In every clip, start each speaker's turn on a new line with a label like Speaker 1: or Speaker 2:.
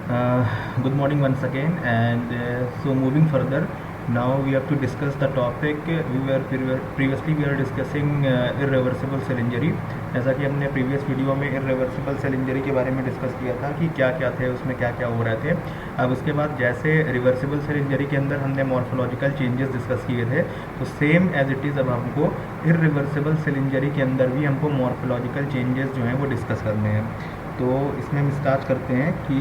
Speaker 1: Good morning once again, and so moving further, now we have to discuss the topic. Previously we are discussing irreversible cell injury. जैसा कि हमने previous video में irreversible cell injury के बारे में discuss किया था कि क्या क्या थे उसमें, क्या क्या हो रहे थे। अब उसके बाद जैसे रिवर्सिबल सेल इंजरी के अंदर हमने मॉर्फोलॉजिकल चेंजेस डिस्कस किए थे, तो सेम एज इट इज़ अब हमको इर्रिवर्सिबल सेल इंजरी के अंदर भी हमको मॉर्फोलॉजिकल चेंजेस जो हैं वो डिस्कस करने हैं। तो इसमें हम स्टार्ट करते हैं कि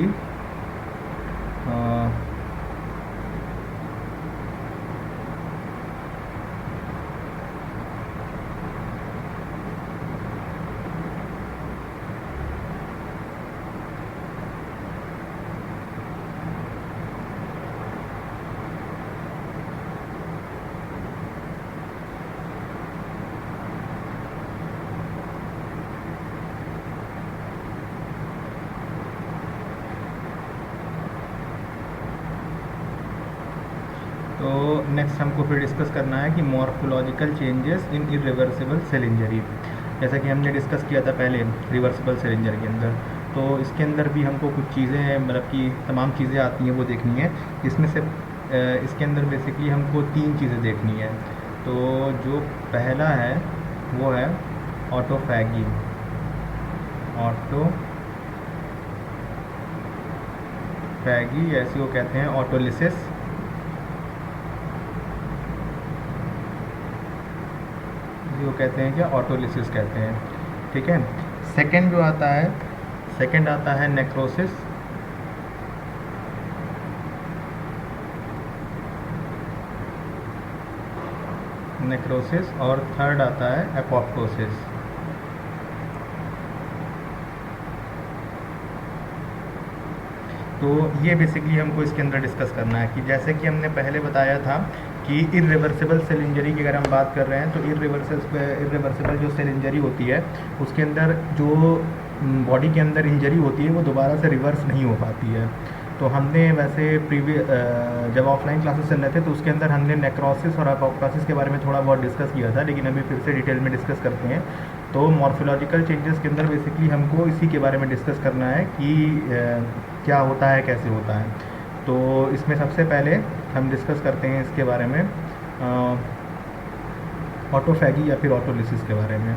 Speaker 1: तो नेक्स्ट हमको फिर डिस्कस करना है कि morphological changes in irreversible cell injury. जैसा कि हमने डिस्कस किया था पहले रिवर्सिबल सेल इंजरी के अंदर, तो इसके अंदर भी हमको कुछ चीज़ें, मतलब कि तमाम चीज़ें आती हैं वो देखनी है। इसमें से इसके अंदर बेसिकली हमको 3 चीज़ें देखनी है। तो जो पहला है वो है ऑटोफैगी। ऑटोफैगी ऐसे वो कहते हैं, ऑटोलिसिस, वो कहते हैं क्या, ऑटोलिसिस कहते हैं। ठीक है। सेकंड जो आता है, सेकंड आता है नेक्रोसिस। नेक्रोसिस और थर्ड आता है एपोप्टोसिस। तो ये बेसिकली हमको इसके अंदर डिस्कस करना है कि जैसे कि हमने पहले बताया था कि इरिवर्सिबल सेल इंजरी की अगर हम बात कर रहे हैं तो इरिवर्सिबल जो सेल इंजरी होती है उसके अंदर जो बॉडी के अंदर इंजरी होती है वो दोबारा से रिवर्स नहीं हो पाती है। तो हमने वैसे जब ऑफलाइन क्लासेस चल रहे थे तो उसके अंदर हमने नेक्रोसिस और एपोप्टोसिस के बारे में थोड़ा बहुत डिस्कस किया था, लेकिन अभी फिर से डिटेल में डिस्कस करते हैं। तो मॉर्फोलॉजिकल चेंजेस के अंदर बेसिकली हमको इसी के बारे में डिस्कस करना है कि क्या होता है, कैसे होता है। तो इसमें सबसे पहले हम डिस्कस करते हैं इसके बारे में ऑटोफैगी या फिर ऑटोलिसिस के बारे में।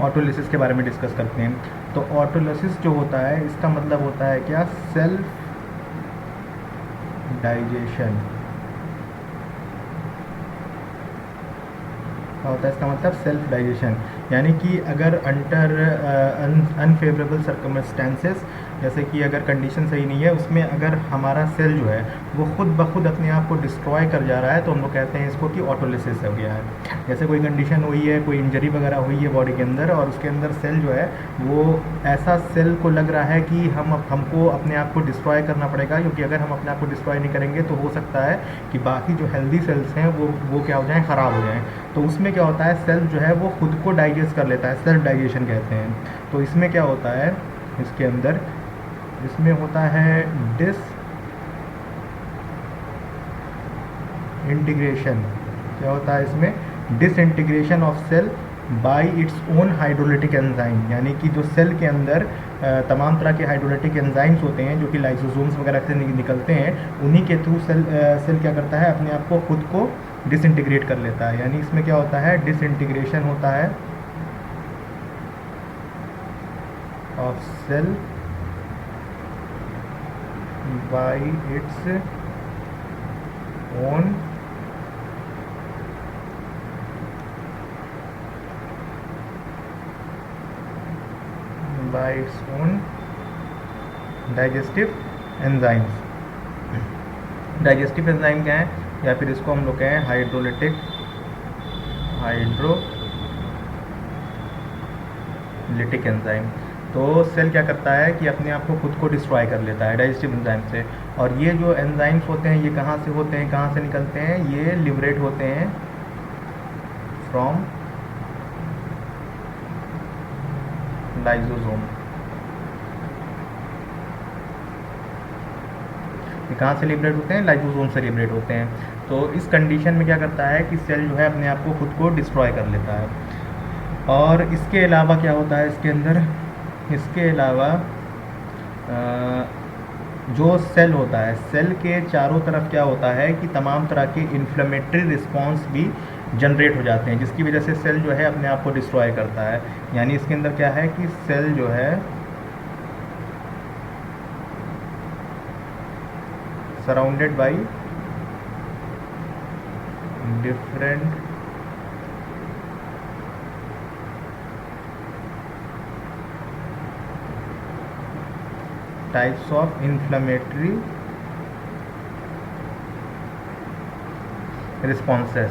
Speaker 1: ऑटोलिसिस के बारे में डिस्कस करते हैं। तो ऑटोलिसिस जो होता है इसका मतलब होता है क्या, सेल्फ डाइजेशन होता है। इसका मतलब सेल्फ डाइजेशन, यानी कि अगर अंडर अनफेवरेबल सर्कमस्टेंसेस, जैसे कि अगर कंडीशन सही नहीं है उसमें अगर हमारा सेल जो है वो खुद ब खुद अपने आप को डिस्ट्रॉय कर जा रहा है तो हम लोग कहते हैं इसको कि ऑटोलिसिस हो गया है। जैसे कोई कंडीशन हुई है, कोई इंजरी वगैरह हुई है बॉडी के अंदर और उसके अंदर सेल जो है वो ऐसा सेल को लग रहा है कि हमको अपने आप को डिस्ट्रॉय करना पड़ेगा, क्योंकि अगर हम अपने आप को डिस्ट्रॉय नहीं करेंगे तो हो सकता है कि बाकी जो हेल्दी सेल्स हैं वो क्या हो जाएँ, ख़राब हो जाएँ। तो उसमें क्या होता है, सेल जो है वो खुद को डाइजेस्ट कर लेता है, सेल्फ डाइजेशन कहते हैं। तो इसमें क्या होता है, इसके अंदर इसमें होता है डिस इंटीग्रेशन। क्या होता है इसमें, disintegration of cell by its own hydrolytic enzyme, यानी कि जो सेल के अंदर तमाम तरह के हाइड्रोलिटिक एंजाइम्स होते हैं जो कि लाइसोसोम्स वगैरह से निकलते हैं, उन्हीं के थ्रू सेल क्या करता है, अपने आप को खुद को डिसइंटीग्रेट कर लेता है। यानी इसमें क्या होता है, डिसइंटीग्रेशन होता है of cell by its own digestive enzymes. Digestive enzyme क्या है, या फिर इसको हम लोग कहें हाइड्रोलिटिक एंजाइम। तो सेल क्या करता है कि अपने आप को खुद को डिस्ट्रॉय कर लेता है डाइजेस्टिव एंजाइम से। और ये जो एंजाइम्स होते हैं ये कहाँ से होते हैं, कहाँ से निकलते हैं, ये लिबरेट होते हैं फ्रॉम लाइजोसोम। ये कहाँ से लिबरेट होते हैं? लाइजोसोम से लिबरेट होते हैं। तो इस कंडीशन में क्या करता है कि सेल जो है अपने आप को खुद को डिस्ट्रॉय कर लेता है। और इसके अलावा क्या होता है इसके अंदर, इसके अलावा जो सेल होता है, सेल के चारों तरफ क्या होता है कि तमाम तरह के इन्फ्लेमेटरी रिस्पॉन्स भी जनरेट हो जाते हैं, जिसकी वजह से सेल जो है अपने आप को डिस्ट्रॉय करता है। यानी इसके अंदर क्या है कि सेल जो है surrounded by different types of inflammatory responses.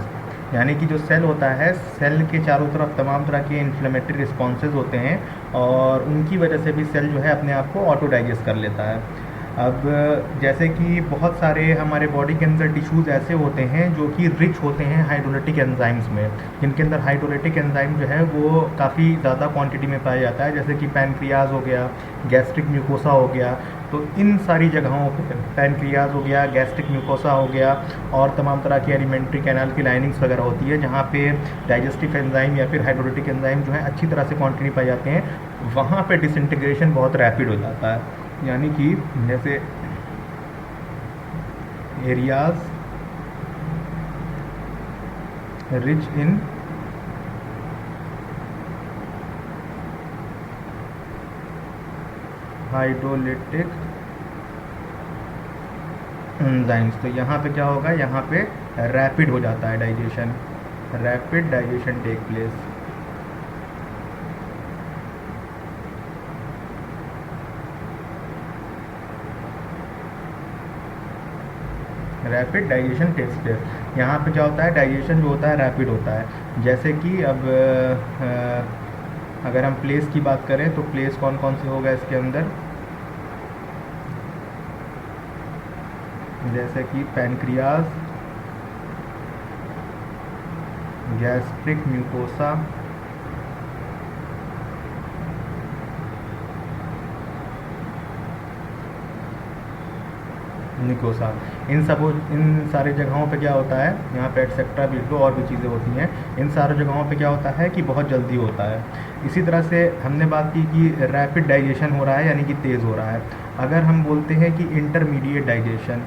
Speaker 1: यानी कि जो सेल होता है, सेल के चारों तरफ तमाम तरह के इन्फ्लेमेटरी रिस्पॉन्सेज होते हैं और उनकी वजह से भी सेल जो है अपने आप को ऑटो डाइजेस्ट कर लेता है। अब जैसे कि बहुत सारे हमारे बॉडी के अंदर टिश्यूज़ ऐसे होते हैं जो कि रिच होते हैं हाइड्रोलिटिक एंजाइम्स में, जिनके अंदर हाइड्रोलिटिक एंजाइम जो है वो काफ़ी ज़्यादा क्वांटिटी में पाया जाता है, जैसे कि पैनक्रियाज हो गया, गैस्ट्रिक म्यूकोसा हो गया। तो इन सारी जगहों पे पैनक्रियाज हो गया, गैस्ट्रिक म्यूकोसा हो गया और तमाम तरह की एलिमेंट्री कैनाल की लाइनिंग्स वगैरह होती है, जहाँ पे डाइजेस्टिव एंजाइम या फिर हाइड्रोलिटिक एंजाइम जो है अच्छी तरह से क्वांटिटी पाए जाते हैं, वहाँ पे डिसइंटीग्रेशन बहुत रैपिड हो जाता है। यानी कि जैसे areas rich in hydrolytic enzymes, तो यहाँ पे क्या होगा, यहाँ पे रैपिड हो जाता है digestion, rapid digestion take place. Rapid digestion takes place. यहाँ पे क्या होता है, डाइजेशन जो होता है रैपिड होता है। जैसे कि अब अगर हम प्लेस की बात करें तो प्लेस कौन कौन से होगा इसके अंदर, जैसे कि पैनक्रियाज, गैस्ट्रिक म्यूकोसा, निकोसा, इन सारी जगहों पे क्या होता है, यहाँ पे एटसेट्रा भी लो और भी चीज़ें होती हैं, इन सारी जगहों पे क्या होता है कि बहुत जल्दी होता है। इसी तरह से हमने बात की कि रैपिड डाइजेशन हो रहा है यानी कि तेज़ हो रहा है। अगर हम बोलते हैं कि इंटरमीडिएट डाइजेशन,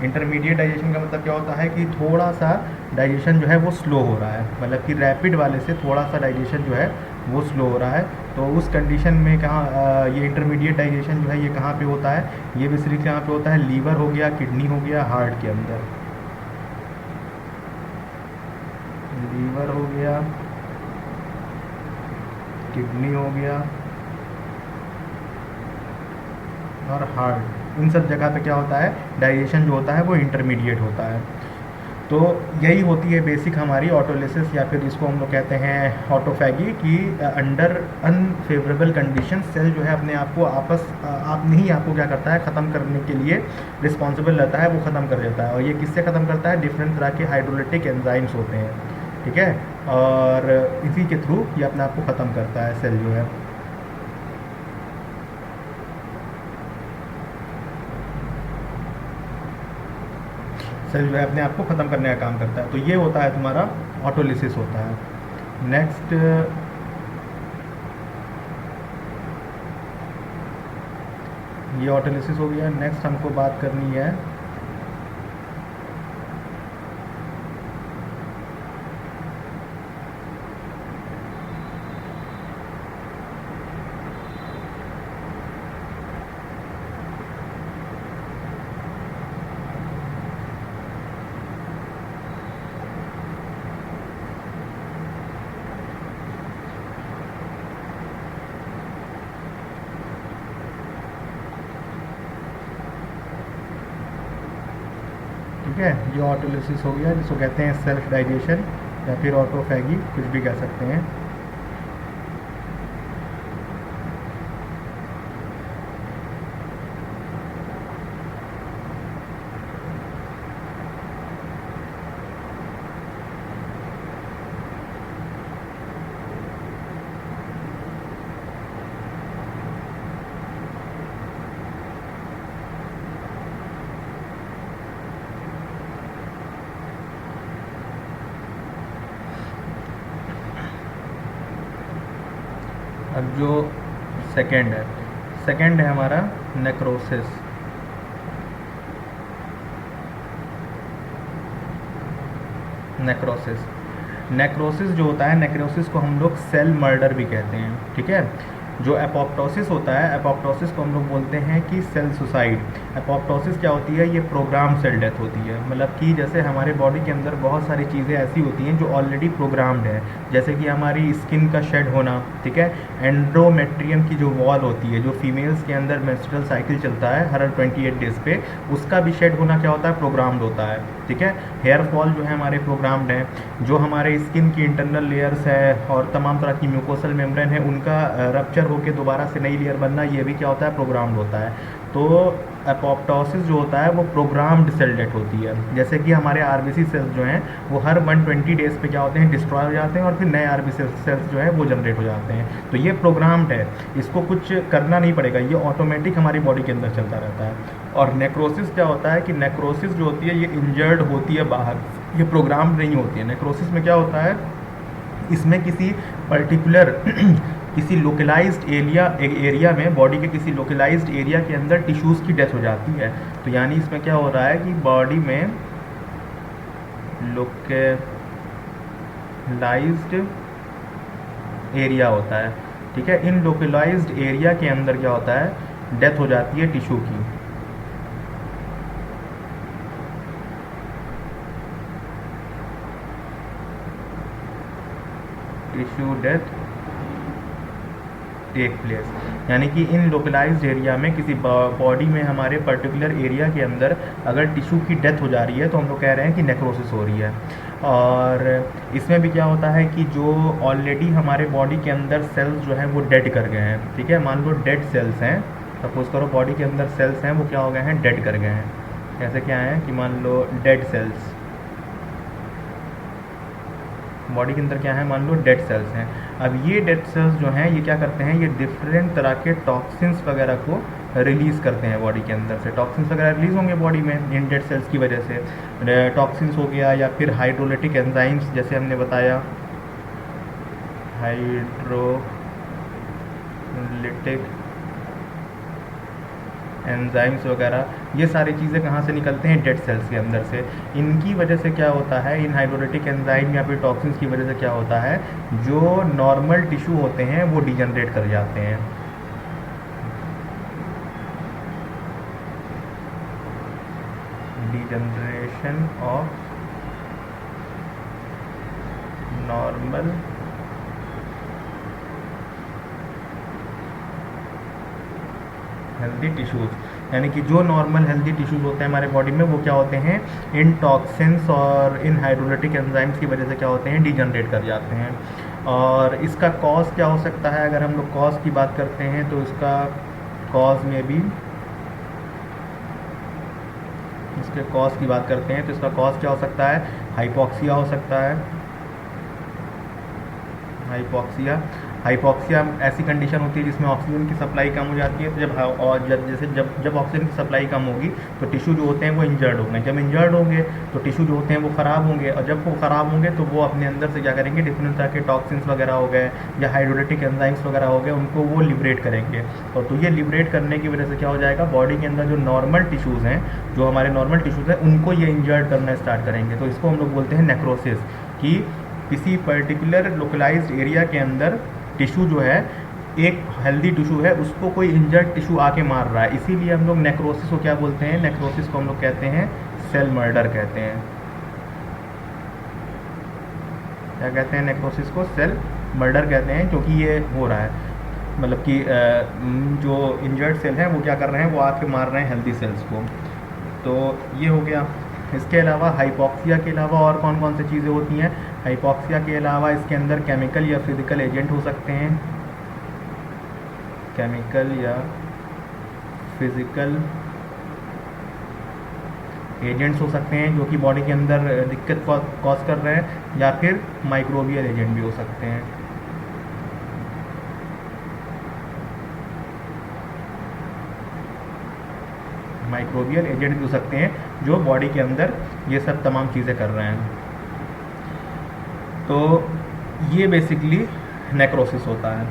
Speaker 1: इंटरमीडिएट डाइजेशन का मतलब क्या होता है कि थोड़ा सा डाइजेशन जो है वो स्लो हो रहा है, मतलब कि रैपिड वाले से थोड़ा सा डाइजेशन जो है वो स्लो हो रहा है। तो उस कंडीशन में कहाँ ये इंटरमीडिएट डाइजेशन जो है ये कहाँ पे होता है, ये बेसिकली कहाँ पे होता है, लीवर हो गया, किडनी हो गया, हार्ट के अंदर। लीवर हो गया, किडनी हो गया और हार्ट, इन सब जगह पे क्या होता है, डाइजेशन जो होता है वो इंटरमीडिएट होता है। तो यही होती है बेसिक हमारी ऑटोलिसिस, या फिर इसको हम लोग कहते हैं ऑटोफैगी, कि अंडर अनफेवरेबल कंडीशन सेल जो है अपने आप को आपको क्या करता है, ख़त्म करने के लिए रिस्पॉन्सिबल रहता है, वो ख़त्म कर देता है। और ये किससे ख़त्म करता है, डिफरेंट तरह के हाइड्रोलिटिक एंजाइम्स होते हैं, ठीक है, और इसी के थ्रू ये अपने आप को ख़त्म करता है सेल जो है। सेल जो है अपने आप को ख़त्म करने का काम करता है। तो ये होता है तुम्हारा ऑटोलिसिस होता है। नेक्स्ट ये ऑटोलिसिस हो गया। नेक्स्ट हमको बात करनी है ठीक है, ये ऑटोलिसिस हो गया, जिसको कहते हैं सेल्फ डाइजेशन या फिर ऑटोफैगी, कुछ भी कह सकते हैं। अब जो सेकंड है हमारा नेक्रोसिस। नेक्रोसिस जो होता है, नेक्रोसिस को हम लोग सेल मर्डर भी कहते हैं, ठीक है। जो एपोप्टोसिस होता है, एपोप्टोसिस को हम लोग बोलते हैं कि सेल सुसाइड। एपोप्टोसिस क्या होती है? ये प्रोग्राम सेल डेथ होती है। मतलब कि जैसे हमारे बॉडी के अंदर बहुत सारी चीज़ें ऐसी होती हैं जो ऑलरेडी प्रोग्राम्ड है, जैसे कि हमारी स्किन का शेड होना, ठीक है। एंड्रोमेट्रियम की जो वॉल होती है, जो फीमेल्स के अंदर मेंस्ट्रुअल साइकिल चलता है हर 28 डेज पे, उसका भी शेड होना क्या होता है? प्रोग्राम्ड होता है, ठीक है। हेयर फॉल जो है हमारे प्रोग्राम्ड हैं। जो हमारे स्किन की इंटरनल लेयर्स है और तमाम तरह की म्यूकोसल मेम्ब्रेन है, उनका रप्चर होकर दोबारा से नई लेयर बनना, ये भी क्या होता है? प्रोग्राम्ड होता है। तो एपोप्टोसिस जो होता है वो प्रोग्राम्ड सेल डेथ होती है। जैसे कि हमारे आरबीसी सेल्स जो हैं वो हर 120 डेज पे क्या होते हैं? डिस्ट्रॉय हो जाते हैं और फिर नए आरबीसी सेल्स जो है वो जनरेट हो जाते हैं। तो ये प्रोग्राम्ड है, इसको कुछ करना नहीं पड़ेगा, ये ऑटोमेटिक हमारी बॉडी के अंदर चलता रहता है। और नेक्रोसिस क्या होता है कि नेक्रोसिस जो होती है ये इंजर्ड होती है बाहर, ये प्रोग्राम्ड नहीं होती है। नेक्रोसिस में क्या होता है? इसमें किसी पर्टिकुलर किसी लोकलाइज्ड एरिया में, बॉडी के किसी लोकलाइज्ड एरिया के अंदर टिश्यूज़ की डेथ हो जाती है। तो यानी इसमें क्या हो रहा है कि बॉडी में लोकलाइज्ड एरिया होता है, ठीक है। इन लोकलाइज्ड एरिया के अंदर क्या होता है? डेथ हो जाती है टिश्यू की। टिश्यू डेथ टेक प्लेस, यानी कि इन लोकलाइज्ड एरिया में, किसी बॉडी में हमारे पर्टिकुलर एरिया के अंदर अगर टिश्यू की डेथ हो जा रही है तो हम लोग कह रहे हैं कि नेक्रोसिस हो रही है। और इसमें भी क्या होता है कि जो ऑलरेडी हमारे बॉडी के अंदर सेल्स जो हैं वो डेड कर गए हैं, ठीक है। मान लो डेड सेल्स हैं, सपोज करो बॉडी के अंदर सेल्स हैं वो क्या हो गए हैं? डेड कर गए हैं। कैसे क्या है कि मान लो डेड सेल्स, बॉडी के अंदर क्या है? मान लो डेड सेल्स हैं। अब ये डेड सेल्स जो हैं ये क्या करते हैं? ये डिफरेंट तरह के टॉक्सिन्स वगैरह को रिलीज़ करते हैं बॉडी के अंदर से। टॉक्सिन्स वगैरह रिलीज़ होंगे बॉडी में इन डेड सेल्स की वजह से। टॉक्सिन्स हो गया, या फिर हाइड्रोलिटिक एंजाइम्स, जैसे हमने बताया हाइड्रोलिटिक एंजाइम्स वगैरह, ये सारी चीज़ें कहाँ से निकलते हैं? डेड सेल्स के अंदर से। इनकी वजह से क्या होता है? इन हाइड्रोलिटिक एंजाइम या फिर टॉक्सिन्स की वजह से क्या होता है? जो नॉर्मल टिश्यू होते हैं वो डिजनरेट कर जाते हैं। Degeneration of normal healthy tissues, यानी कि जो नॉर्मल हेल्दी टिश्यूज़ होते हैं हमारे बॉडी में वो क्या होते हैं? इन टॉक्सिन्स और इन हाइड्रोलिटिक एंजाइम्स की वजह से क्या होते हैं? डिजनरेट कर जाते हैं। और इसका कॉज क्या हो सकता है? अगर हम लोग कॉज की बात करते हैं तो इसका कॉज में भी, इसके कॉज की बात करते हैं तो इसका कॉज क्या हो सकता है? हाइपॉक्सिया हो सकता है। हाइपॉक्सिया ऐसी कंडीशन होती है जिसमें ऑक्सीजन की सप्लाई कम हो जाती है। तो जब ऑक्सीजन की सप्लाई कम होगी तो टिश्यू जो होते हैं वो इंजर्ड होंगे। जब इंजर्ड होंगे तो टिश्यू जो होते हैं वो ख़राब होंगे, और जब वो ख़राब होंगे तो वो अपने अंदर से क्या करेंगे? डिफरेंट तरह के टॉक्सिन्स वगैरह हो गए या हाइड्रोलिटिक एंजाइम्स वगैरह हो गए, उनको वो लिबरेट करेंगे। और तो ये लिबरेट करने की वजह से क्या हो जाएगा? बॉडी के अंदर जो नॉर्मल टिश्यूज़ हैं, जो हमारे नॉर्मल टिश्यूज़ हैं, उनको ये इंजर्ड करना स्टार्ट करेंगे। तो इसको हम लोग बोलते हैं नेक्रोसिस, कि किसी पर्टिकुलर लोकलाइज्ड एरिया के अंदर टिश्यू जो है, एक हेल्दी टिश्यू है, उसको कोई इंजर्ड टिश्यू आके मार रहा है। इसीलिए हम लोग नेक्रोसिस को क्या बोलते हैं? नेक्रोसिस को हम लोग कहते हैं सेल मर्डर कहते हैं। क्या कहते हैं? नेक्रोसिस को सेल मर्डर कहते हैं, क्योंकि ये हो रहा है, मतलब कि जो इंजर्ड सेल हैं वो क्या कर रहे हैं? वो आके मार रहे हैं हेल्दी सेल्स को। तो ये हो गया। इसके अलावा हाइपॉक्सिया के अलावा और कौन कौन सी चीज़ें होती हैं? हाइपॉक्सिया के अलावा इसके अंदर केमिकल या फिजिकल एजेंट हो सकते हैं। केमिकल या फिजिकल एजेंट्स हो सकते हैं जो कि बॉडी के अंदर दिक्कत कॉज कर रहे हैं, या फिर माइक्रोबियल एजेंट भी हो सकते हैं। माइक्रोबियल एजेंट भी हो सकते हैं जो बॉडी के अंदर ये सब तमाम चीज़ें कर रहे हैं। तो ये बेसिकली नेक्रोसिस होता है।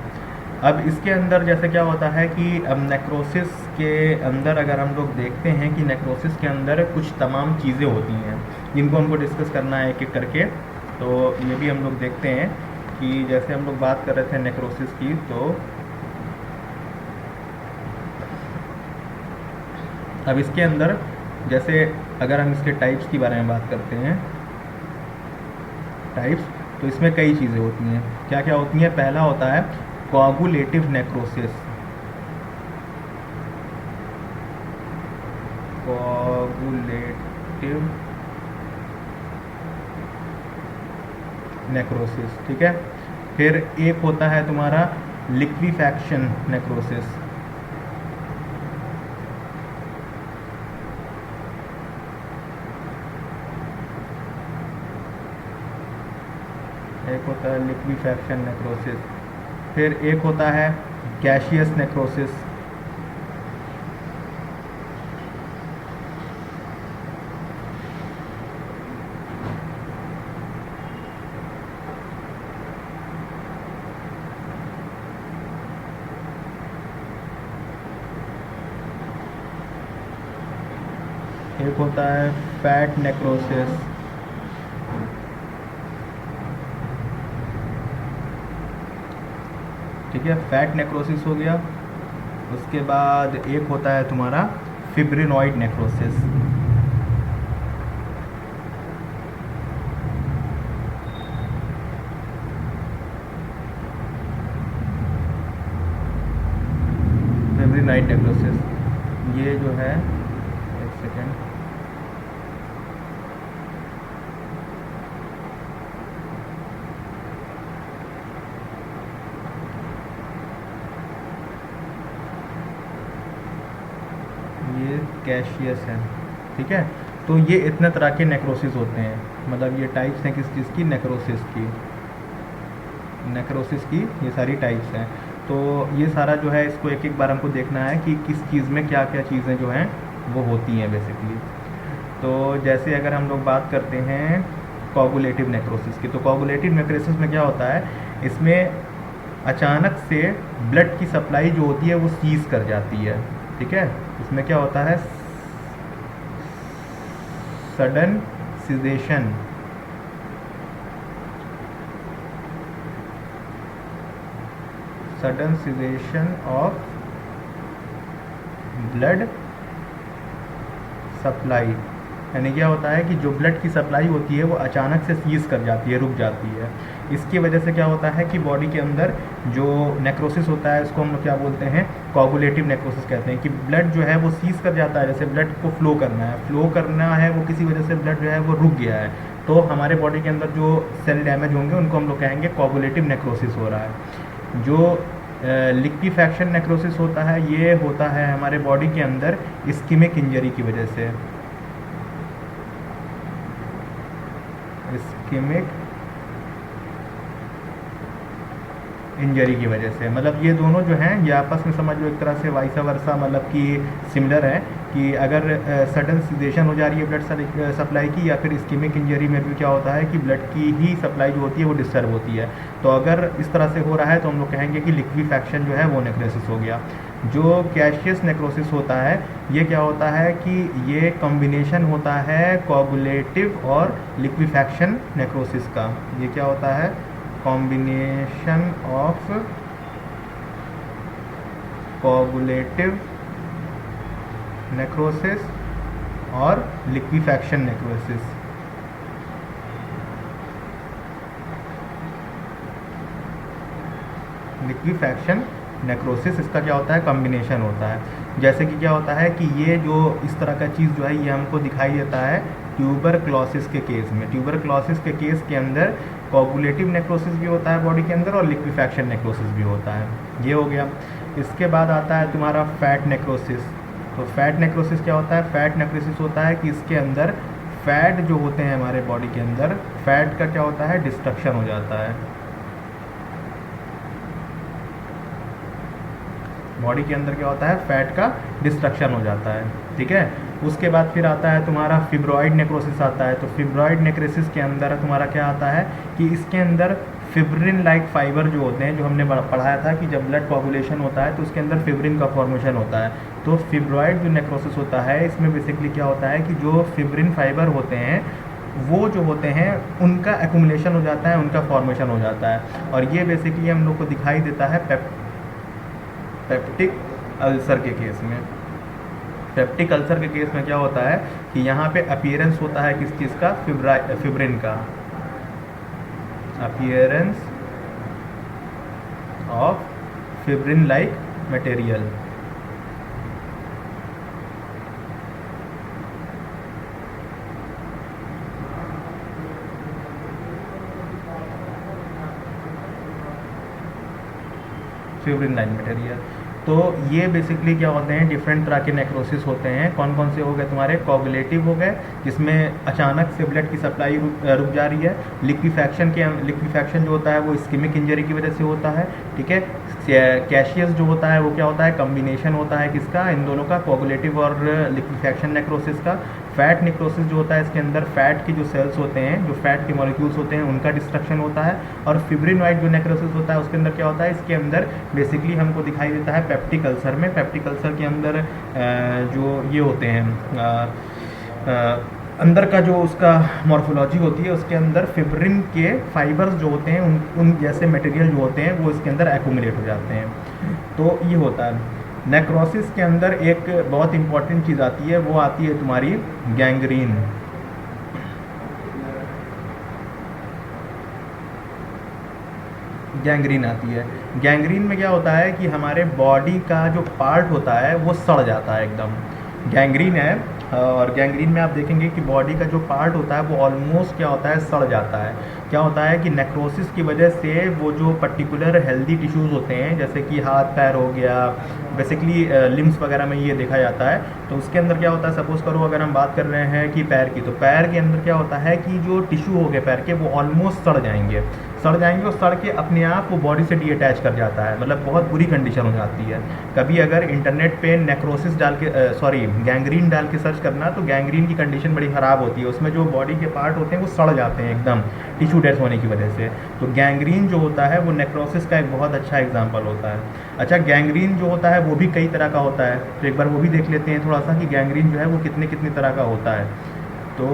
Speaker 1: अब इसके अंदर जैसे क्या होता है कि अब नेक्रोसिस के अंदर अगर हम लोग देखते हैं कि नेक्रोसिस के अंदर कुछ तमाम चीज़ें होती हैं जिनको हमको डिस्कस करना है एक एक करके। तो ये भी हम लोग देखते हैं कि जैसे हम लोग बात कर रहे थे नेक्रोसिस की, तो अब इसके अंदर जैसे अगर हम इसके टाइप्स के बारे में बात करते हैं, टाइप्स, तो इसमें कई चीज़ें होती हैं। क्या क्या होती हैं? पहला होता है कोआगुलेटिव नेक्रोसिस। कोआगुलेटिव नेक्रोसिस, ठीक है। फिर एक होता है तुम्हारा लिक्विफैक्शन नेक्रोसिस। एक होता है लिक्विफैक्शन नेक्रोसिस। फिर एक होता है गैशियस नेक्रोसिस। एक होता है फैट नेक्रोसिस। ठीक है, फैट नेक्रोसिस हो गया। उसके बाद एक होता है तुम्हारा फिब्रिनॉइड नेक्रोसिस। फिब्रिनॉइड नेक्रोसिस ये जो है, एक सेकेंड, ये कैशियस है, ठीक है। तो ये इतने तरह के नेक्रोसिस होते हैं, मतलब ये टाइप्स हैं किस चीज़ की? नेक्रोसिस की। नेक्रोसिस की ये सारी टाइप्स हैं। तो ये सारा जो है इसको एक एक बार हमको देखना है कि किस चीज़ में क्या क्या चीज़ें जो हैं वो होती हैं बेसिकली। तो जैसे अगर हम लोग बात करते हैं कोआगुलेटिव नेक्रोसिस की, तो कोआगुलेटिव नेक्रोसिस में क्या होता है? इसमें अचानक से ब्लड की सप्लाई जो होती है वो सीज कर जाती है, ठीक है। इसमें क्या होता है? Sudden cessation, sudden cessation of blood supply. यानी क्या होता है कि जो ब्लड की सप्लाई होती है वो अचानक से सीज कर जाती है, रुक जाती है। इसकी वजह से क्या होता है कि बॉडी के अंदर जो नेक्रोसिस होता है उसको हम लोग क्या बोलते हैं? कोआगुलेटिव नेक्रोसिस कहते हैं। कि ब्लड जो है वो सीज कर जाता है, जैसे ब्लड को फ्लो करना है, वो किसी वजह से ब्लड जो है वो रुक गया है, तो हमारे बॉडी के अंदर जो सेल डैमेज होंगे उनको हम लोग कहेंगे कोआगुलेटिव नेक्रोसिस हो रहा है। जो लिक्विफैक्शन नेक्रोसिस होता है ये होता है हमारे बॉडी के अंदर इस्कीमिक इंजरी की वजह से। इस्कीमिक इंजरी की वजह से, मतलब ये दोनों जो हैं ये आपस में समझ लो एक तरह से वाइस वर्सा, मतलब कि सिमिलर है। कि अगर सडन सीजेशन हो जा रही है ब्लड सप्लाई की, या फिर इस्कीमिक इंजरी में भी क्या होता है कि ब्लड की ही सप्लाई जो होती है वो डिस्टर्ब होती है। तो अगर इस तरह से हो रहा है तो हम लोग कहेंगे कि लिक्विफैक्शन जो है वो नेक्रोसिस हो गया। जो कैशियस नेक्रोसिस होता है ये क्या होता है कि ये कॉम्बिनेशन होता है कोआगुलेटिव और लिक्विफैक्शन नेक्रोसिस का। ये क्या होता है? कॉम्बिनेशन ऑफ कोआगुलेटिव नेक्रोसिस और लिक्विफैक्शन नेक्रोसिस। लिक्विफैक्शन नेक्रोसिस इसका क्या होता है? कॉम्बिनेशन होता है। जैसे कि क्या होता है कि ये जो इस तरह का चीज़ जो है ये हमको दिखाई देता है ट्यूबरक्लोसिस के केस में। ट्यूबरक्लोसिस के केस के अंदर कोआगुलेटिव नेक्रोसिस भी होता है बॉडी के अंदर और लिक्विफैक्शन नेक्रोसिस भी होता है। ये हो गया। इसके बाद आता है तुम्हारा फैट नेक्रोसिस। तो फैट नेक्रोसिस क्या होता है? फैट नेक्रोसिस होता है कि इसके अंदर फैट जो होते हैं हमारे बॉडी के अंदर, फैट का क्या होता है? डिस्ट्रक्शन हो जाता है। बॉडी के अंदर क्या होता है? फैट का डिस्ट्रक्शन हो जाता है, ठीक है। उसके बाद फिर आता है तुम्हारा फिब्रॉइड नेक्रोसिस आता है। तो फिब्रॉइड नेक्रोसिस के अंदर तुम्हारा क्या आता है कि इसके अंदर फिब्रिन लाइक फाइबर जो होते हैं, जो हमने पढ़ाया था कि जब ब्लड कोगुलेशन होता है तो उसके अंदर फिब्रिन का फॉर्मेशन होता है। तो फिब्रॉइड जो नेक्रोसिस होता है इसमें बेसिकली क्या होता है कि जो फिब्रिन फाइबर होते हैं वो जो होते हैं उनका एक्यूमुलेशन हो जाता है, उनका फॉर्मेशन हो जाता है, और ये बेसिकली हम लोग को दिखाई देता है पेप्टिक अल्सर के केस में। पेप्टिक अल्सर के केस में क्या होता है कि यहाँ पे अपीयरेंस होता है किस चीज़ का, फिब्रिन का, appearance of fibrin like material. Fibrin like material. तो ये बेसिकली क्या होते हैं, डिफरेंट तरह के नेक्रोसिस होते हैं। कौन कौन से हो गए तुम्हारे, कोगुलेटिव हो गए जिसमें अचानक से ब्लड की सप्लाई रुक जा रही है। लिक्विफैक्शन जो होता है वो इस्केमिक इंजरी की वजह से होता है, ठीक है। कैशियस जो होता है वो क्या होता है, कम्बिनेशन होता है किसका, इन दोनों का, कोगुलेटिव और लिक्विफैक्शन नेक्रोसिस का। फैट नेक्रोसिस जो होता है इसके अंदर फैट के जो सेल्स होते हैं, जो फैट के मॉलिक्यूल्स होते हैं उनका डिस्ट्रक्शन होता है। और फिब्रिनॉइड जो नेक्रोसिस होता है उसके अंदर क्या होता है, इसके अंदर बेसिकली हमको दिखाई देता है पेप्टिक अल्सर में। पेप्टिक अल्सर के अंदर जो ये होते हैं अंदर का जो उसका मॉर्फोलॉजी होती है उसके अंदर फिब्रिन के फाइबर्स जो होते हैं उन जैसे मटेरियल जो होते हैं वो इसके अंदर एक्यूमुलेट हो जाते हैं। तो ये होता है। नेक्रोसिस के अंदर एक बहुत इंपॉर्टेंट चीज़ आती है, वो आती है तुम्हारी गैंग्रीन। गैंग्रीन आती है। गैंग्रीन में क्या होता है कि हमारे बॉडी का जो पार्ट होता है वो सड़ जाता है एकदम। गैंग्रीन है, और गैंग्रीन में आप देखेंगे कि बॉडी का जो पार्ट होता है वो ऑलमोस्ट क्या होता है, सड़ जाता है। क्या होता है कि नेक्रोसिस की वजह से वो जो पर्टिकुलर हेल्दी टिश्यूज़ होते हैं जैसे कि हाथ पैर हो गया, बेसिकली लिम्स वगैरह में ये देखा जाता है। तो उसके अंदर क्या होता है, सपोज़ करो अगर हम बात कर रहे हैं कि पैर की, तो पैर के अंदर क्या होता है कि जो टिश्यू हो गए पैर के वो ऑलमोस्ट सड़ जाएंगे और सड़ के अपने आप वो बॉडी से डीअटैच कर जाता है, मतलब बहुत बुरी कंडीशन हो जाती है। कभी अगर इंटरनेट पे नेक्रोसिस डाल के गैंग्रीन डाल के सर्च करना तो गैंग्रीन की कंडीशन बड़ी ख़राब होती है। उसमें जो बॉडी के पार्ट होते हैं वो सड़ जाते हैं एकदम टिश्यू डेथ होने की वजह से। तो गैंग्रीन जो होता है वो नेक्रोसिस का एक बहुत अच्छा एग्जाम्पल होता है। अच्छा, गैंग्रीन जो होता है वो भी कई तरह का होता है, तो एक बार वो भी देख लेते हैं थोड़ा सा कि गैंग्रीन जो है वो कितने तरह का होता है। तो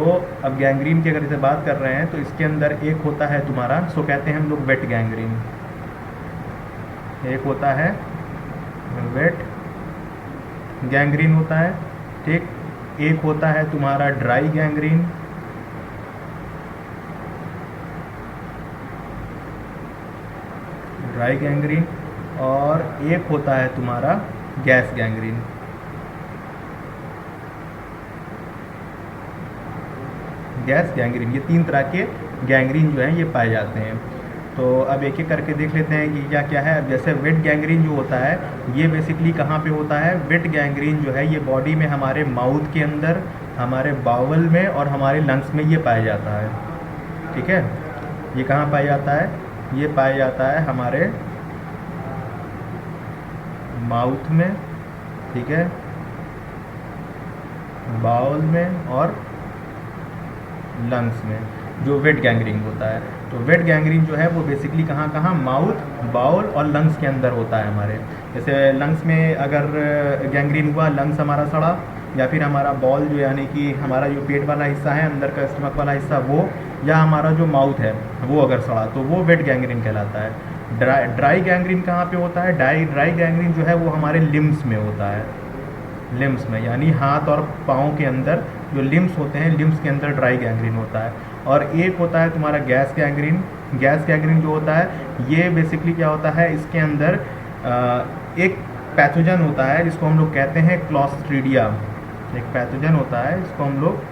Speaker 1: अब गैंग्रीन की अगर इसे बात कर रहे हैं तो इसके अंदर एक होता है तुम्हारा, सो कहते हैं हम लोग वेट गैंग्रीन। एक होता है वेट गैंग्रीन होता है, ठीक। एक होता है तुम्हारा ड्राई गैंग्रीन, और एक होता है तुम्हारा गैस गैंग्रीन। गैस गैंग्रीन, ये 3 तरह के गैंग्रीन जो हैं ये पाए जाते हैं। तो अब एक एक करके देख लेते हैं कि क्या क्या है। अब जैसे वेट गैंग्रीन जो होता है ये बेसिकली कहाँ पे होता है, वेट गैंग्रीन जो है ये बॉडी में हमारे माउथ के अंदर, हमारे बाउल में और हमारे लंग्स में ये पाया जाता है, ठीक है। ये कहाँ पाया जाता है, ये पाया जाता है हमारे माउथ में, ठीक है, बाउल में और लंग्स में, जो वेट गैंग्रीन होता है। तो वेट गैंग्रीन जो है वो बेसिकली कहाँ कहाँ, माउथ, बाउल और लंग्स के अंदर होता है हमारे। जैसे लंग्स में अगर गैंग्रीन हुआ, लंग्स हमारा सड़ा, या फिर हमारा बॉल जो यानी कि हमारा जो पेट वाला हिस्सा है, अंदर का स्टमक वाला हिस्सा वो, या हमारा जो माउथ है वो अगर सड़ा तो वो वेट गैंग्रीन कहलाता है। ड्राई गैंग्रीन कहाँ पे होता है, ड्राई गैंग्रीन जो है वो हमारे लिम्स में होता है। लिम्स में यानी हाथ और पाँव के अंदर जो लिम्स होते हैं, लिम्स के अंदर ड्राई गैंग्रीन होता है। और एक होता है तुम्हारा गैस गैंग्रीन। गैस गैंग्रीन जो होता है ये बेसिकली क्या होता है, इसके अंदर एक पैथोजन होता है जिसको हम लोग कहते हैं क्लॉस्ट्रीडिया। एक पैथोजन होता है जिसको हम लोग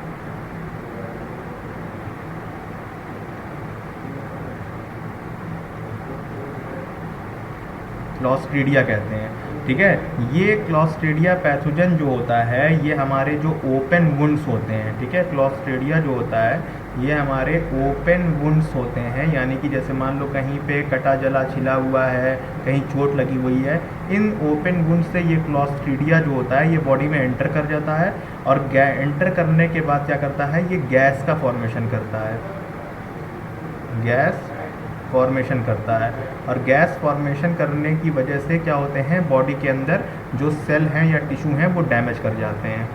Speaker 1: क्लॉस्ट्रीडिया कहते हैं, ठीक है। ये क्लॉस्ट्रीडिया पैथोजन जो होता है ये हमारे जो ओपन वुंड्स होते हैं, ठीक है। क्लॉस्ट्रीडिया जो होता है ये हमारे ओपन वुंड्स होते हैं, यानी कि जैसे मान लो कहीं पे कटा जला छिला हुआ है, कहीं चोट लगी हुई है, इन ओपन वुंड्स से ये क्लॉस्ट्रीडिया जो होता है ये बॉडी में एंटर कर जाता है, और एंटर करने के बाद क्या करता है, ये गैस का फॉर्मेशन करता है, गैस फॉर्मेशन करता है, और गैस फॉर्मेशन करने की वजह से क्या होते हैं, बॉडी के अंदर जो सेल हैं या टिश्यू हैं वो डैमेज कर जाते हैं।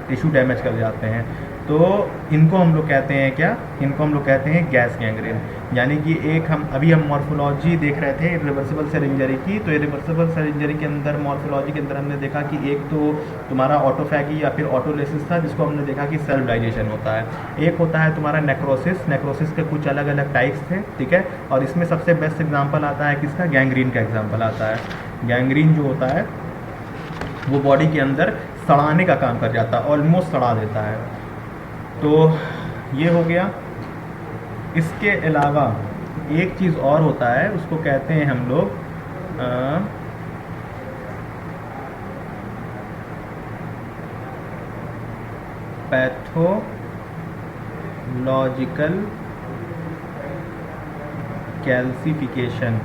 Speaker 1: टिश्यू डैमेज कर जाते हैं, तो इनको हम लोग कहते हैं क्या, इनको हम लोग कहते हैं गैस गैंग्रीन। यानी कि एक हम मॉर्फोलॉजी देख रहे थे इरिवर्सिबल सेल इंजरी की, तो इरिवर्सिबल सेल इंजरी के अंदर मॉर्फोलॉजी के अंदर हमने देखा कि एक तो तुम्हारा ऑटोफैगी या फिर ऑटोलेसिस था, जिसको हमने देखा कि सेल्फ डाइजेशन होता है। एक होता है तुम्हारा नेक्रोसिस, नेक्रोसिस के कुछ अलग अलग टाइप्स थे, ठीक है। और इसमें सबसे बेस्ट एग्जाम्पल आता है किसका, गैंग्रीन का एग्जाम्पल आता है। गैंग्रीन जो होता है वो बॉडी के अंदर सड़ाने का काम कर जाता है, ऑलमोस्ट सड़ा देता है। तो ये हो गया। इसके अलावा एक चीज़ और होता है, उसको कहते हैं हम लोग पैथोलॉजिकल कैल्सिफिकेशन।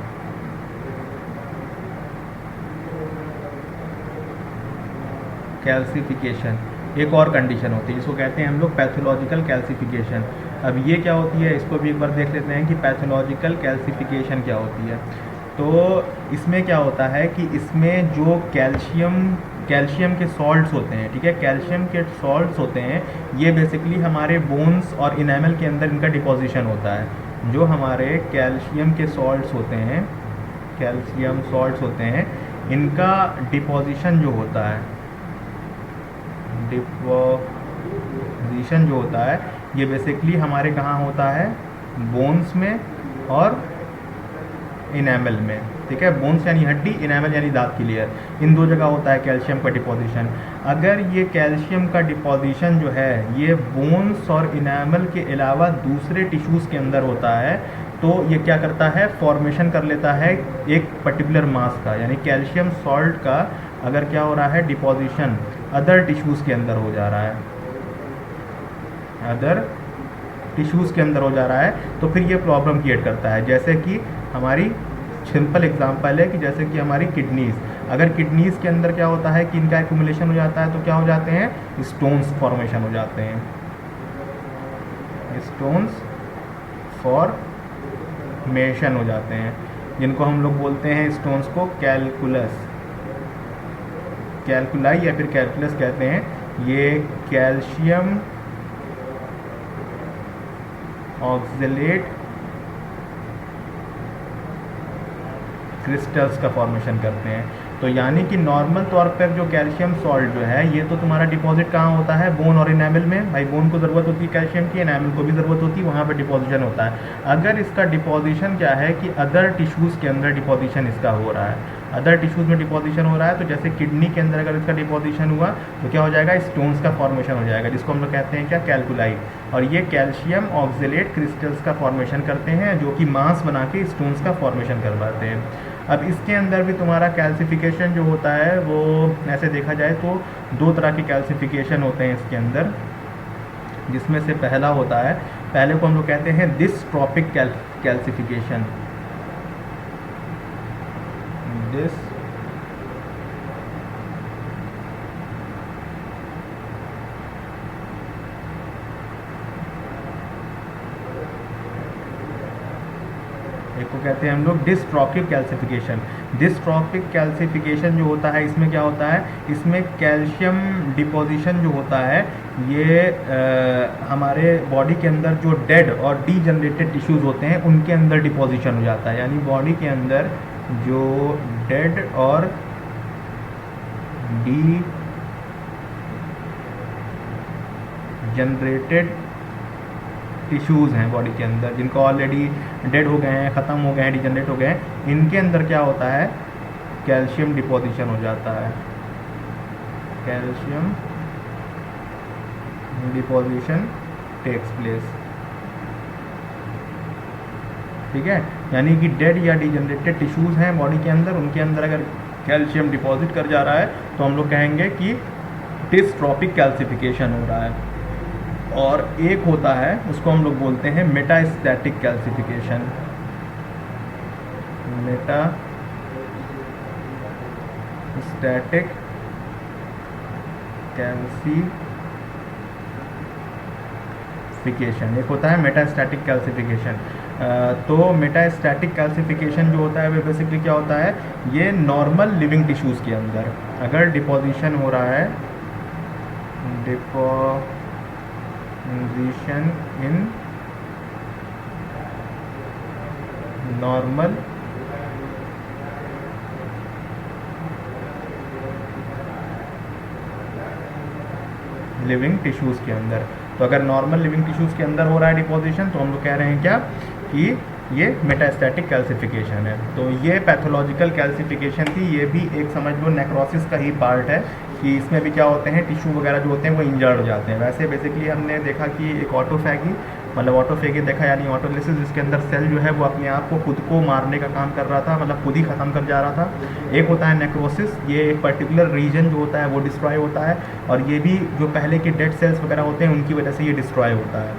Speaker 1: कैल्सिफिकेशन एक और कंडीशन होती है, जिसको कहते हैं हम लोग पैथोलॉजिकल कैल्सिफिकेशन। अब ये क्या होती है, इसको भी एक बार देख लेते हैं कि पैथोलॉजिकल कैल्सिफिकेशन क्या होती है। तो इसमें क्या होता है कि इसमें जो कैल्शियम के सॉल्ट्स होते हैं, ठीक है, कैल्शियम के सॉल्ट्स होते हैं, ये बेसिकली हमारे बोन्स और इनेमल के अंदर इनका डिपोजिशन होता है। जो हमारे कैल्शियम के सॉल्ट्स होते हैं, कैल्शियम सॉल्ट्स होते हैं, इनका डिपोजिशन जो होता है, डिपोजिशन जो होता है, ये बेसिकली हमारे कहाँ होता है, बोन्स में और इनेमल में, ठीक है। बोन्स यानी हड्डी, इनेमल यानी दांत की लेयर, इन दो जगह होता है कैल्शियम का डिपोजिशन। अगर ये कैल्शियम का डिपोजिशन जो है ये बोन्स और इनेमल के अलावा दूसरे टिश्यूज़ के अंदर होता है, तो ये क्या करता है, फॉर्मेशन कर लेता है एक पर्टिकुलर मास का। यानी कैल्शियम सॉल्ट का अगर क्या हो रहा है, डिपोजिशन अदर टिश्यूज़ के अंदर हो जा रहा है, अदर टिश्यूज़ के अंदर हो जा रहा है, तो फिर ये प्रॉब्लम क्रिएट करता है। जैसे कि हमारी सिंपल एग्जांपल है कि जैसे कि हमारी किडनीज़, अगर किडनीज़ के अंदर क्या होता है कि इनका एक्यूमुलेशन हो जाता है, तो क्या हो जाते हैं, स्टोन्स फॉर्मेशन हो जाते हैं, स्टोन्स फॉर्मेशन हो जाते हैं, जिनको हम लोग बोलते हैं स्टोन्स को कैलकुलस, कैलकुलाई या फिर कैलकुलस कहते हैं। ये कैल्शियम ऑक्सलेट क्रिस्टल्स का फॉर्मेशन करते हैं। तो यानी कि नॉर्मल तौर पर जो कैल्शियम सॉल्ट जो है, ये तो तुम्हारा डिपॉजिट कहाँ होता है, बोन और इनेमल में। भाई बोन को ज़रूरत होती है कैल्शियम की, इनेमल को भी ज़रूरत होती है, वहाँ पर डिपोजिशन होता है। अगर इसका डिपोजिशन क्या है कि अदर टिश्यूज़ के अंदर डिपोजिशन इसका हो रहा है, अदर टिश्यूज़ में डिपोजिशन हो रहा है, तो जैसे किडनी के अंदर अगर इसका डिपोजिशन हुआ तो क्या हो जाएगा, स्टोन्स का फॉर्मेशन हो जाएगा, जिसको हम लोग कहते हैं क्या, कैलकुलाई। और ये कैल्शियम ऑक्सलेट क्रिस्टल्स का फॉर्मेशन करते हैं, जो कि मांस बना के स्टोन्स का फॉर्मेशन करवाते हैं। अब इसके अंदर भी तुम्हारा कैल्सिफिकेशन जो होता है वो ऐसे देखा जाए तो दो तरह के कैल्सिफिकेशन होते हैं इसके अंदर, जिसमें से पहला होता है, पहले को हम लोग कहते हैं डिस्ट्रॉफिक कैल्सिफिकेशन। एक को कहते हैं हम लोग डिस्ट्रॉफिक कैल्सिफिकेशन। डिस्ट्रॉफिक कैल्सिफिकेशन जो होता है, इसमें क्या होता है, इसमें कैल्शियम डिपोजिशन जो होता है ये हमारे बॉडी के अंदर जो डेड और डीजनरेटेड टिश्यूज़ होते हैं उनके अंदर डिपोजिशन हो जाता है। यानी बॉडी के अंदर जो डेड और डीजनरेटेड टिश्यूज़ हैं बॉडी के अंदर, जिनको ऑलरेडी डेड हो गए हैं, ख़त्म हो गए हैं, डिजनरेट हो गए हैं, इनके अंदर क्या होता है, कैल्शियम डिपोजिशन हो जाता है, कैल्शियम डिपोजिशन टेक्स प्लेस, ठीक है। यानी कि डेड या डिजनरेटेड टिश्यूज़ हैं बॉडी के अंदर, उनके अंदर अगर कैल्शियम डिपॉजिट कर जा रहा है तो हम लोग कहेंगे कि डिस्ट्रॉफिक कैल्सिफिकेशन हो रहा है। और एक होता है, उसको हम लोग बोलते हैं मेटास्टैटिक कैल्सिफिकेशन। मेटास्टैटिक कैल्सिफिकेशन, एक होता है मेटास्टैटिक कैल्सिफिकेशन। तो मेटास्टैटिक कैल्सिफिकेशन जो होता है वो बेसिकली क्या होता है, ये नॉर्मल लिविंग टिश्यूज़ के अंदर अगर डिपोजिशन हो रहा है, deposition in normal living tissues के अंदर, तो अगर नॉर्मल लिविंग टिश्यूज़ के अंदर हो रहा है डिपोजिशन तो हम लोग कह रहे हैं क्या कि ये मेटास्टैटिक कैल्सिफिकेशन है। तो ये पैथोलॉजिकल कैल्सिफिकेशन थी, ये भी एक समझ लो नेक्रोसिस का ही पार्ट है कि इसमें भी क्या होते हैं, टिश्यू वगैरह जो होते हैं वो इंजर्ड हो जाते हैं। वैसे बेसिकली हमने देखा कि एक ऑटोफैगी मतलब ऑटोफेगी देखा यानी ऑटोलिसिस, जिसके अंदर सेल जो है वो अपने आप को खुद को मारने का काम कर रहा था, मतलब खुद ही ख़त्म कर जा रहा था। एक होता है नेक्रोसिस, ये एक पर्टिकुलर रीजन जो होता है वो डिस्ट्रॉय होता है, और ये भी जो पहले के डेड सेल्स वगैरह होते हैं उनकी वजह से ये डिस्ट्रॉय होता है।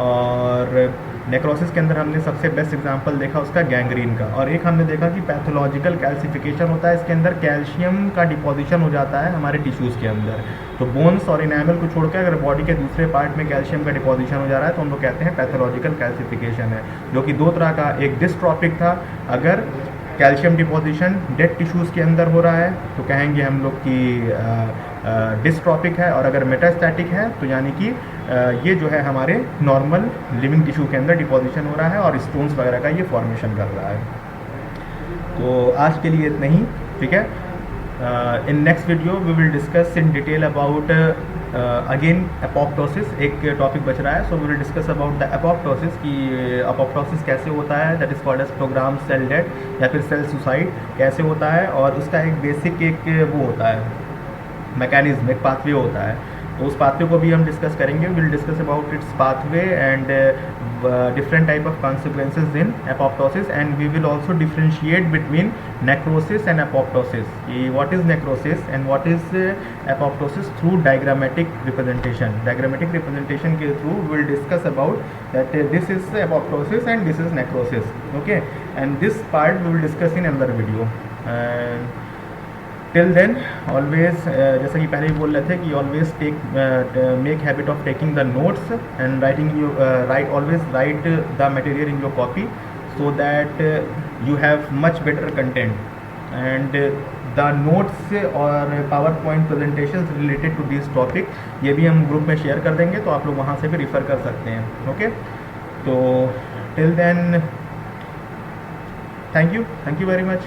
Speaker 1: और नेक्रोसिस के अंदर हमने सबसे बेस्ट एग्जांपल देखा उसका गैंग्रीन का। और एक हमने देखा कि पैथोलॉजिकल कैल्सिफिकेशन होता है, इसके अंदर कैल्शियम का डिपोजिशन हो जाता है हमारे टिश्यूज़ के अंदर। तो बोन्स और इनैमल को छोड़कर अगर बॉडी के दूसरे पार्ट में कैल्शियम का डिपोजिशन हो जा रहा है तो हम लोग कहते हैं पैथोलॉजिकल कैल्सिफिकेशन है, जो कि दो तरह का, एक डिस्ट्रॉफिक था, अगर कैल्शियम डिपोजिशन डेड टिश्यूज़ के अंदर हो रहा है तो कहेंगे हम लोग कि डिस्ट्रॉफिक है, और अगर मेटास्टैटिक है तो यानी कि ये जो है हमारे नॉर्मल लिविंग टिश्यू के अंदर डिपोजिशन हो रहा है और स्टोन्स वगैरह का ये फॉर्मेशन कर रहा है। तो आज के लिए इतना ही, ठीक है। In next video we will discuss in detail about again apoptosis, एक टॉपिक बच रहा है, so we will discuss about the apoptosis कि एपोप्टोसिस कैसे होता है, that is called as program cell death या फिर सेल सुसाइड कैसे होता है, और उसका एक बेसिक एक वो होता है मैकेनिज्म, एक पाथवे होता है, तो उस पाथवे को भी हम डिस्कस करेंगे। Will discuss about it's pathway and different type of consequences in apoptosis, and we will also differentiate between necrosis and apoptosis. What is necrosis and what is apoptosis through diagrammatic representation. Diagrammatic representation के through we will discuss about that this is apoptosis and this is necrosis, okay, and this part we will discuss in another video. And till then always, जैसा कि पहले ही बोल रहे थे कि always take make habit of taking the notes and writing you right, always write the material in your copy so that you have much better content, and the notes और PowerPoint presentation related to this topic ये भी हम group में share कर देंगे, तो आप लोग वहाँ से भी रिफ़र कर सकते हैं, ओके। तो till then thank you very much.